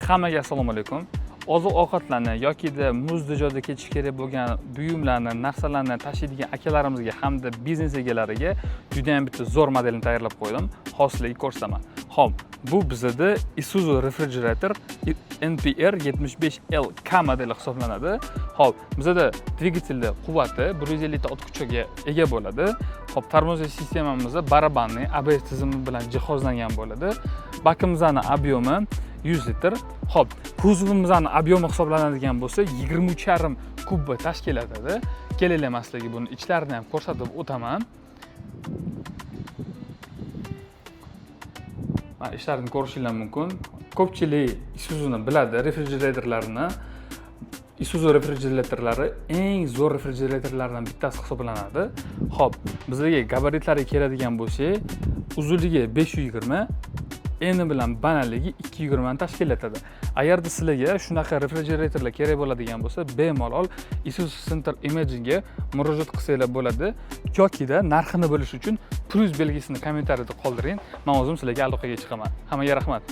Hammaga assalomu alaykum. Oziq-ovqatlarni yoki-da muzdijoda ketish kerak bo'lgan buyumlarni, narsalarni tashiydigan akalarimizga hamda biznes egalariga juda ham bitta zo'r modelni tayyorlab qo'ydim. Hozirlik ko'rsataman. Xo'p, bu bizda Isuzu Refrigerator NPR 75L K modeli hisoblanadi. Xo'p, bizda dvigatelda quvvati 150 ta ot kuchiga ega bo'ladi. Xo'p, tormoziy sistemamiz barabanli ABS tizimi bilan jihozlangan bo'ladi. Bakimizning ob'yomi 100 litr. Xo'p, kuzovimizning ob'yomi hisoblanadigan bo'lsa 23,5 kubba tashkil etadi. Kelaylik maslagiga buni ichlarini ham ko'rsatib o'taman. Mana ishlarini ko'rishingiz mumkin. Ko'pchilik Isuzu'ni biladi, refrigeratorlarni. Isuzu refrigeratorlari eng zo'r refrigeratorlardan bittasi hisoblanadi. Xo'p, bizga gabaritlari keladigan bo'lsa, uzunligi 520, eni bilan banaligi 220 ni tashkil etadi. Agarda sizlarga shunaqa refrigeratorlar kerak bo'ladigan bo'lsa, bemalol Isuzu Center Imagingga murojaat qilsanglar bo'ladi. Yoki-da narxini bilish uchun plus belgisini kommentariyada qoldiring. Men o'zim sizlarga aloqaga chiqaman. Hammaga rahmat.